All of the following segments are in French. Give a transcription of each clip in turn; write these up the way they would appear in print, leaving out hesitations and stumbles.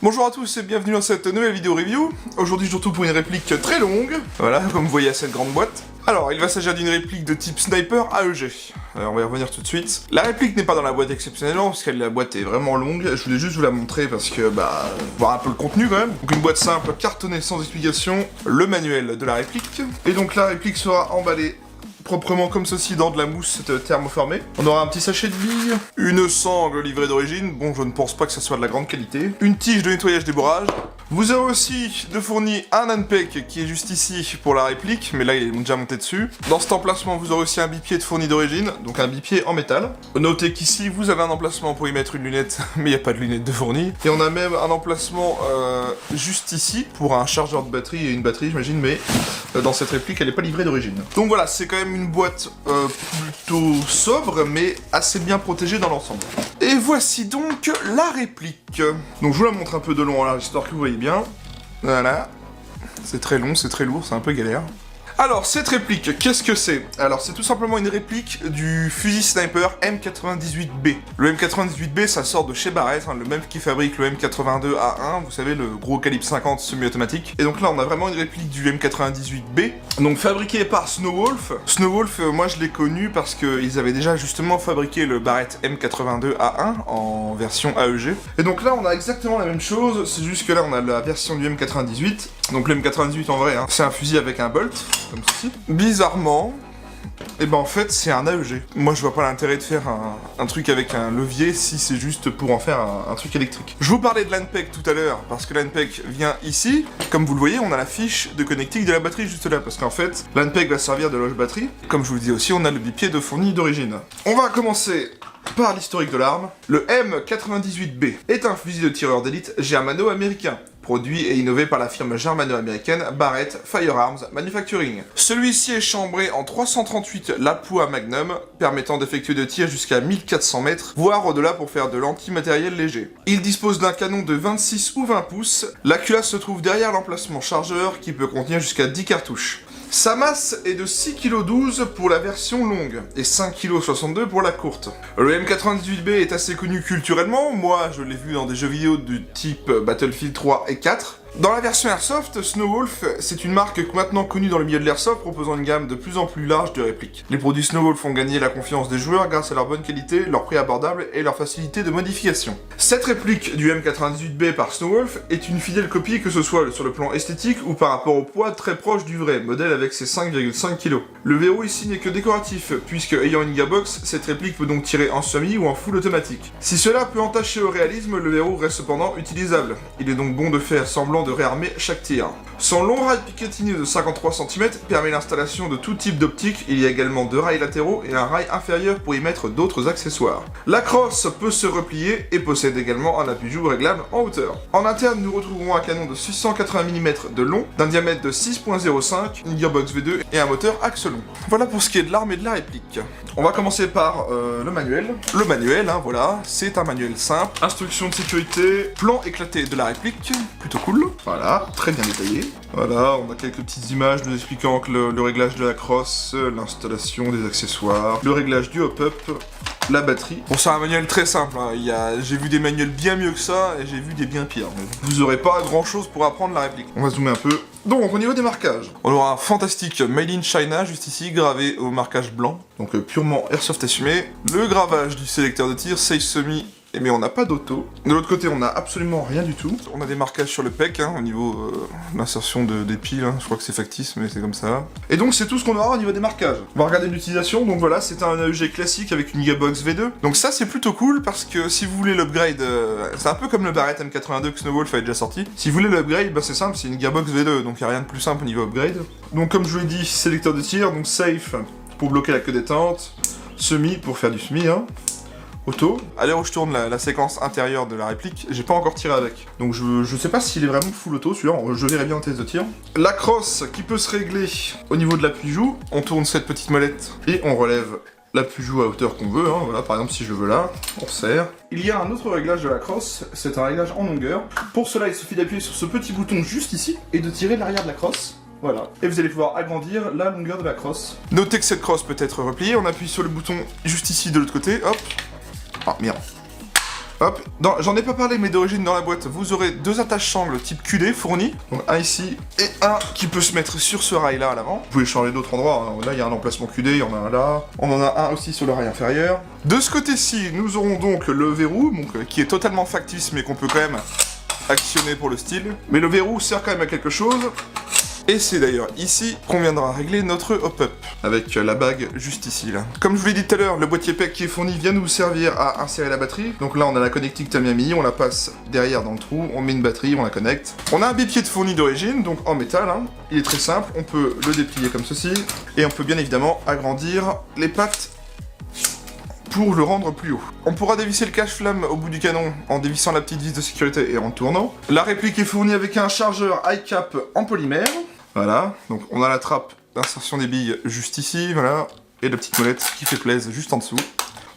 Bonjour à tous et bienvenue dans cette nouvelle vidéo review. Aujourd'hui je vous retrouve pour une réplique très longue, voilà, comme vous voyez à cette grande boîte. Alors, il va s'agir d'une réplique de type Sniper AEG. Alors, on va y revenir tout de suite. La réplique n'est pas dans la boîte exceptionnellement, parce que la boîte est vraiment longue. Je voulais juste vous la montrer parce que, voir un peu le contenu quand même. Donc une boîte simple, cartonnée sans explication, le manuel de la réplique. Et donc la réplique sera emballée proprement comme ceci dans de la mousse thermoformée. On aura un petit sachet de billes, une sangle livrée d'origine, bon je ne pense pas que ça soit de la grande qualité, une tige de nettoyage débourrage. Vous aurez aussi de fourni un handpeg qui est juste ici pour la réplique, mais là il est déjà monté dessus. Dans cet emplacement vous aurez aussi un bipied de fourni d'origine, donc un bipied en métal. Notez qu'ici vous avez un emplacement pour y mettre une lunette, mais il n'y a pas de lunette de fourni. Et on a même un emplacement juste ici pour un chargeur de batterie et une batterie j'imagine, mais dans cette réplique elle n'est pas livrée d'origine. Donc voilà, c'est quand même une boîte plutôt sobre, mais assez bien protégée dans l'ensemble. Et voici donc la réplique. Donc je vous la montre un peu de long en large, histoire que vous voyez bien. Voilà. C'est très long, c'est très lourd, c'est un peu galère. Alors, cette réplique, qu'est-ce que c'est? Alors, c'est tout simplement une réplique du fusil sniper M98B. Le M98B, ça sort de chez Barrett, hein, le même qui fabrique le M82A1, vous savez, le gros calibre 50 semi-automatique. Et donc là, on a vraiment une réplique du M98B, donc fabriqué par Snowwolf. Snowwolf, moi je l'ai connu parce qu'ils avaient déjà justement fabriqué le Barrett M82A1 en version AEG. Et donc là, on a exactement la même chose, c'est juste que là, on a la version du M98. Donc le M98 en vrai, hein, c'est un fusil avec un bolt, comme ceci. Bizarrement, et ben en fait c'est un AEG. Moi je vois pas l'intérêt de faire un truc avec un levier si c'est juste pour en faire un truc électrique. Je vous parlais de l'handpeg tout à l'heure, parce que l'handpeg vient ici. Comme vous le voyez, on a la fiche de connectique de la batterie juste là, parce qu'en fait, l'handpeg va servir de loge batterie. Comme je vous le dis aussi, on a le bipied de fourni d'origine. On va commencer par l'historique de l'arme. Le M98B est un fusil de tireur d'élite germano-américain, produit et innové par la firme germano-américaine Barrett Firearms Manufacturing. Celui-ci est chambré en 338 Lapua Magnum, permettant d'effectuer des tirs jusqu'à 1400 mètres, voire au-delà pour faire de l'anti-matériel léger. Il dispose d'un canon de 26 ou 20 pouces. La culasse se trouve derrière l'emplacement chargeur qui peut contenir jusqu'à 10 cartouches. Sa masse est de 6,12 kg pour la version longue et 5,62 kg pour la courte. Le M98B est assez connu culturellement, moi je l'ai vu dans des jeux vidéo du type Battlefield 3 et 4. Dans la version Airsoft, Snowwolf, c'est une marque maintenant connue dans le milieu de l'Airsoft, proposant une gamme de plus en plus large de répliques. Les produits Snowwolf ont gagné la confiance des joueurs grâce à leur bonne qualité, leur prix abordable et leur facilité de modification. Cette réplique du M98B par Snowwolf est une fidèle copie, que ce soit sur le plan esthétique ou par rapport au poids très proche du vrai, modèle avec ses 5,5 kg. Le verrou ici n'est que décoratif, puisque ayant une gearbox, cette réplique peut donc tirer en semi ou en full automatique. Si cela peut entacher au réalisme, le verrou reste cependant utilisable. Il est donc bon de faire semblant de réarmer chaque tir. Son long rail picatineux de 53 cm permet l'installation de tout type d'optique. Il y a également 2 rails latéraux et un rail inférieur pour y mettre d'autres accessoires. La crosse peut se replier et possède également un appui-joue réglable en hauteur. En interne, nous retrouverons un canon de 680 mm de long, d'un diamètre de 6,05, une gearbox V2 et un moteur axe long. Voilà pour ce qui est de l'arme et de la réplique. On va commencer par le manuel. Le manuel, hein, voilà, c'est un manuel simple. Instructions de sécurité, plan éclaté de la réplique, plutôt cool. Voilà, très bien détaillé. Voilà, on a quelques petites images nous expliquant que le réglage de la crosse, l'installation des accessoires, le réglage du hop-up, la batterie. Bon, c'est un manuel très simple, hein. J'ai vu des manuels bien mieux que ça et j'ai vu des bien pires. Mais vous aurez pas grand chose pour apprendre la réplique. On va zoomer un peu. Donc, au niveau des marquages, on aura un fantastique Made in China, juste ici, gravé au marquage blanc. Donc, purement airsoft assumé. Le gravage du sélecteur de tir, Safe Semi. Mais on n'a pas d'auto. De l'autre côté, on n'a absolument rien du tout. On a des marquages sur le PEC, hein, au niveau de l'insertion des piles. Hein. Je crois que c'est factice, mais c'est comme ça. Et donc, c'est tout ce qu'on aura au niveau des marquages. On va regarder l'utilisation. Donc voilà, c'est un AEG classique avec une gearbox V2. Donc ça, c'est plutôt cool parce que si vous voulez l'upgrade, c'est un peu comme le Barrett M82 que Snowwolf avait déjà sorti. Si vous voulez l'upgrade, bah, c'est simple, c'est une gearbox V2. Donc il n'y a rien de plus simple au niveau upgrade. Donc comme je vous l'ai dit, sélecteur de tir. Donc safe pour bloquer la queue détente. Semi pour faire du semi, hein. Auto. À l'heure où je tourne la séquence intérieure de la réplique, j'ai pas encore tiré avec. Donc je sais pas s'il est vraiment full auto celui-là, je verrai bien en test de tir. La crosse qui peut se régler au niveau de l'appui-joue. On tourne cette petite molette et on relève l'appui-joue à hauteur qu'on veut, hein. Voilà, par exemple si je veux là, on serre. Il y a un autre réglage de la crosse, c'est un réglage en longueur. Pour cela, il suffit d'appuyer sur ce petit bouton juste ici et de tirer l'arrière de la crosse. Voilà. Et vous allez pouvoir agrandir la longueur de la crosse. Notez que cette crosse peut être repliée, on appuie sur le bouton juste ici de l'autre côté, hop. Ah merde. Hop, j'en ai pas parlé, mais d'origine dans la boîte, vous aurez 2 attaches-sangles type QD fournis. Donc un ici et un qui peut se mettre sur ce rail-là à l'avant. Vous pouvez changer d'autres endroits, hein. Là il y a un emplacement QD, il y en a un là. On en a un aussi sur le rail inférieur. De ce côté-ci, nous aurons donc le verrou, donc, qui est totalement factice, mais qu'on peut quand même actionner pour le style. Mais le verrou sert quand même à quelque chose. Et c'est d'ailleurs ici qu'on viendra régler notre hop-up, avec la bague juste ici là. Comme je vous l'ai dit tout à l'heure, le boîtier PEC qui est fourni vient nous servir à insérer la batterie. Donc là on a la connectique Tamiami, on la passe derrière dans le trou, on met une batterie, on la connecte. On a un bipied de fourni d'origine, donc en métal, hein. Il est très simple, on peut le déplier comme ceci, et on peut bien évidemment agrandir les pattes pour le rendre plus haut. On pourra dévisser le cache-flamme au bout du canon en dévissant la petite vis de sécurité et en tournant. La réplique est fournie avec un chargeur high cap en polymère. Voilà, donc on a la trappe d'insertion des billes juste ici, voilà, et la petite molette qui fait plaisir juste en dessous.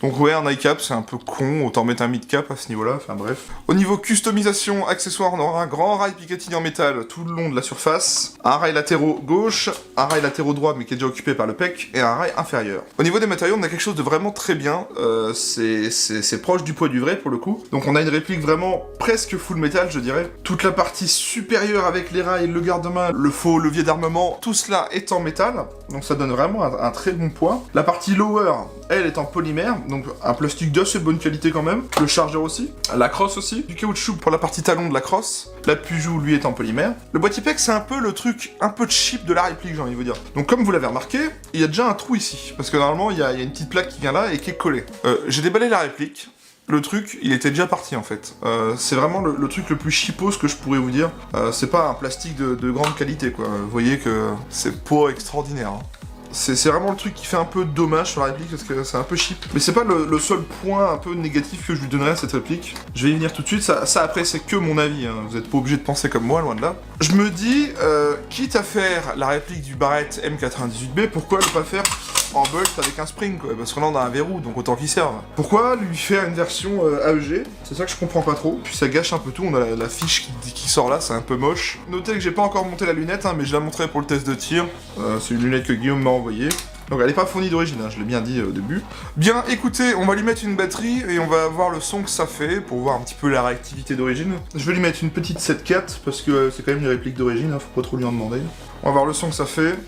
Donc ouais, un high cap, c'est un peu con, autant mettre un mid cap à ce niveau-là, enfin bref. Au niveau customisation, accessoire, on aura un grand rail Picatinny en métal tout le long de la surface, un rail latéraux gauche, un rail latéraux droit mais qui est déjà occupé par le PEC, et un rail inférieur. Au niveau des matériaux, on a quelque chose de vraiment très bien, c'est proche du poids du vrai pour le coup. Donc on a une réplique vraiment presque full métal, je dirais. Toute la partie supérieure avec les rails, le garde-main, le faux levier d'armement, tout cela est en métal, donc ça donne vraiment un très bon poids. La partie lower, elle est en polymère, donc un plastique d'assez bonne qualité quand même. Le chargeur aussi, la crosse aussi, du caoutchouc pour la partie talon de la crosse. L'appui-joue, lui, est en polymère. Le boîtier PEC, c'est un peu le truc un peu cheap de la réplique, j'ai envie de vous dire. Donc comme vous l'avez remarqué, il y a déjà un trou ici, parce que normalement, il y a une petite plaque qui vient là et qui est collée. J'ai déballé la réplique. Le truc, il était déjà parti en fait. C'est vraiment le truc le plus cheapos que je pourrais vous dire. C'est pas un plastique de grande qualité, quoi. Vous voyez que c'est pas extraordinaire, hein. C'est vraiment le truc qui fait un peu dommage sur la réplique parce que c'est un peu cheap. Mais c'est pas le seul point un peu négatif que je lui donnerais à cette réplique. Je vais y venir tout de suite, ça après c'est que mon avis, hein. Vous êtes pas obligé de penser comme moi, loin de là. Je me dis, quitte à faire la réplique du Barrett M98B, pourquoi ne pas faire en bolt avec un spring, quoi, parce que là on a un verrou, donc autant qu'il serve. Pourquoi lui faire une version AEG? C'est ça que je comprends pas trop. Puis ça gâche un peu tout, on a la fiche qui sort là, c'est un peu moche. Notez que j'ai pas encore monté la lunette, hein, mais je la montrerai pour le test de tir. C'est une lunette que Guillaume m'a envoyée. Donc elle est pas fournie d'origine, hein, je l'ai bien dit au début. Bien, écoutez, on va lui mettre une batterie et on va voir le son que ça fait pour voir un petit peu la réactivité d'origine. Je vais lui mettre une petite 7.4 parce que c'est quand même une réplique d'origine, hein, faut pas trop lui en demander. On va voir le son que ça fait.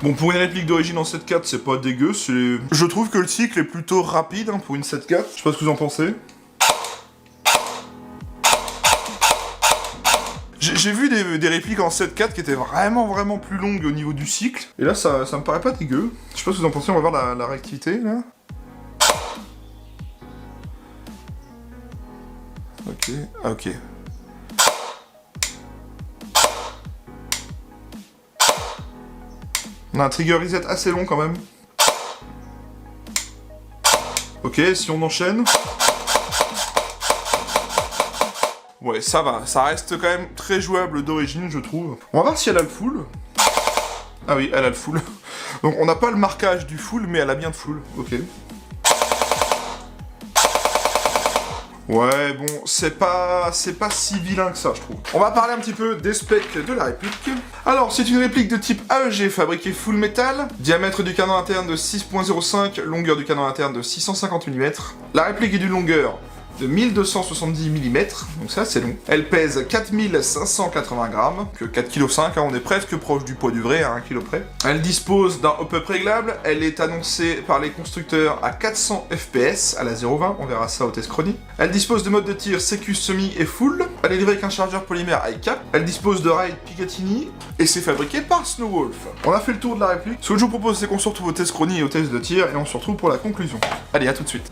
Bon, pour une réplique d'origine en 7.4, c'est pas dégueu, je trouve que le cycle est plutôt rapide, hein, pour une 7.4. Je sais pas ce que vous en pensez. J'ai vu des répliques en 7.4 qui étaient vraiment plus longues au niveau du cycle. Et là, ça me paraît pas dégueu. Je sais pas ce que vous en pensez, on va voir la réactivité, là. Ok, ok. On a un trigger reset assez long quand même. Ok, si on enchaîne... Ouais, ça va, ça reste quand même très jouable d'origine, je trouve. On va voir si elle a le full. Ah oui, elle a le full. Donc on n'a pas le marquage du full, mais elle a bien le full, ok. Ouais, bon, c'est pas si vilain que ça, je trouve. On va parler un petit peu des specs de la réplique. Alors, c'est une réplique de type AEG fabriquée full métal, diamètre du canon interne de 6.05, longueur du canon interne de 650 mm. La réplique est d'une longueur de 1270 mm, donc ça c'est long. Elle pèse 4580 grammes, que 4,5 kg, hein, on est presque proche du poids du vrai, à 1 kg près. Elle dispose d'un hop-up réglable, elle est annoncée par les constructeurs à 400 fps à la 0,20, on verra ça au test chronie. Elle dispose de modes de tir sécu semi et full, elle est livrée avec un chargeur polymère high cap, elle dispose de rails Picatinny, et c'est fabriqué par Snowwolf. On a fait le tour de la réplique, ce que je vous propose c'est qu'on se retrouve au test chronie et au test de tir, et on se retrouve pour la conclusion. Allez, à tout de suite.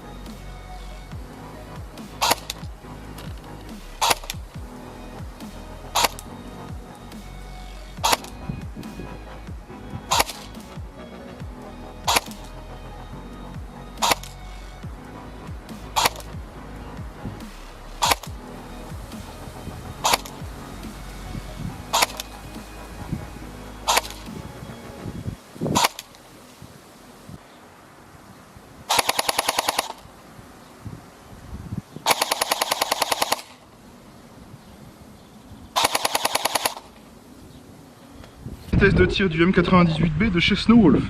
Test de tir du M98B de chez Snowwolf.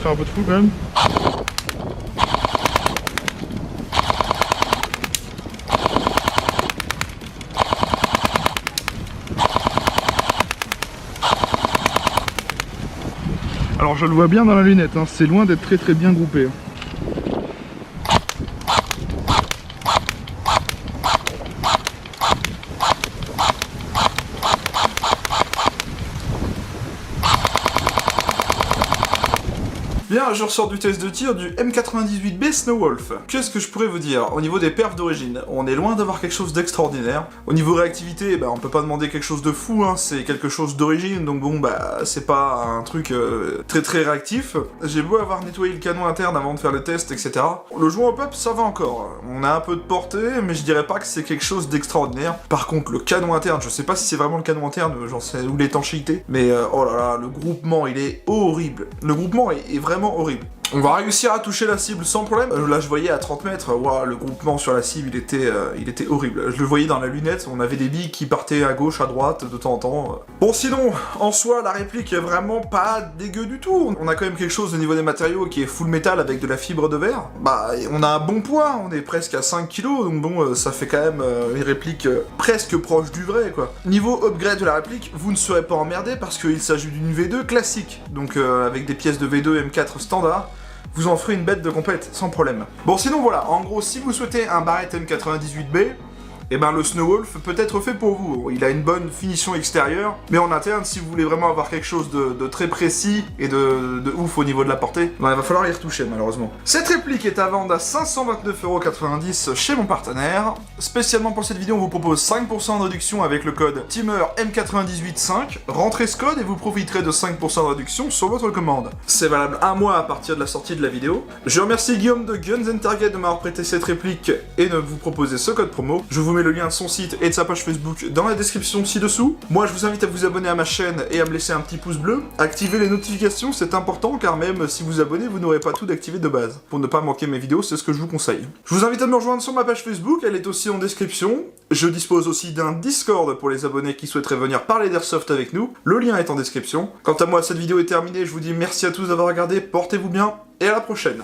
faire un peu de fou quand même. Alors je le vois bien dans la lunette, hein. C'est loin d'être très bien groupé. Bien, je ressors du test de tir du M98B Snowwolf. Qu'est-ce que je pourrais vous dire? Au niveau des perfs d'origine, on est loin d'avoir quelque chose d'extraordinaire. Au niveau réactivité, on peut pas demander quelque chose de fou, hein. C'est quelque chose d'origine, donc bon, c'est pas un truc très réactif. J'ai beau avoir nettoyé le canon interne avant de faire le test, etc. Le joueur au pop, ça va encore. On a un peu de portée, mais je dirais pas que c'est quelque chose d'extraordinaire. Par contre, le canon interne, je sais pas si c'est vraiment le canon interne, j'en sais où l'étanchéité, mais oh là là, le groupement, il est horrible. Le groupement est vraiment horrible. On va réussir à toucher la cible sans problème. Là, je voyais à 30 mètres, wow, le groupement sur la cible, il était horrible. Je le voyais dans la lunette, on avait des billes qui partaient à gauche, à droite, de temps en temps. Bon, sinon, en soi, la réplique est vraiment pas dégueu du tout. On a quand même quelque chose au niveau des matériaux qui est full métal avec de la fibre de verre. On a un bon poids, on est presque à 5 kg, donc bon, ça fait quand même une réplique presque proche du vrai, quoi. Niveau upgrade de la réplique, vous ne serez pas emmerdé parce qu'il s'agit d'une V2 classique, donc avec des pièces de V2 M4 standard. Vous en ferez une bête de compète, sans problème. Bon, sinon voilà, en gros, si vous souhaitez un Barrett M98B, le Snowwolf peut être fait pour vous. Il a une bonne finition extérieure, mais en interne, si vous voulez vraiment avoir quelque chose de très précis et de ouf au niveau de la portée, il va falloir y retoucher, malheureusement. Cette réplique est à vendre à 529,90 € chez mon partenaire. Spécialement pour cette vidéo, on vous propose 5% de réduction avec le code TEAMER-M985. Rentrez ce code et vous profiterez de 5% de réduction sur votre commande. C'est valable un mois à partir de la sortie de la vidéo. Je remercie Guillaume de Guns & Target de m'avoir prêté cette réplique et de vous proposer ce code promo. Je vous mets le lien de son site et de sa page Facebook dans la description ci-dessous. Moi, je vous invite à vous abonner à ma chaîne et à me laisser un petit pouce bleu. Activez les notifications, c'est important, car même si vous abonnez, vous n'aurez pas tout d'activé de base. Pour ne pas manquer mes vidéos, c'est ce que je vous conseille. Je vous invite à me rejoindre sur ma page Facebook, elle est aussi en description. Je dispose aussi d'un Discord pour les abonnés qui souhaiteraient venir parler d'Airsoft avec nous. Le lien est en description. Quant à moi, cette vidéo est terminée, je vous dis merci à tous d'avoir regardé, portez-vous bien, et à la prochaine.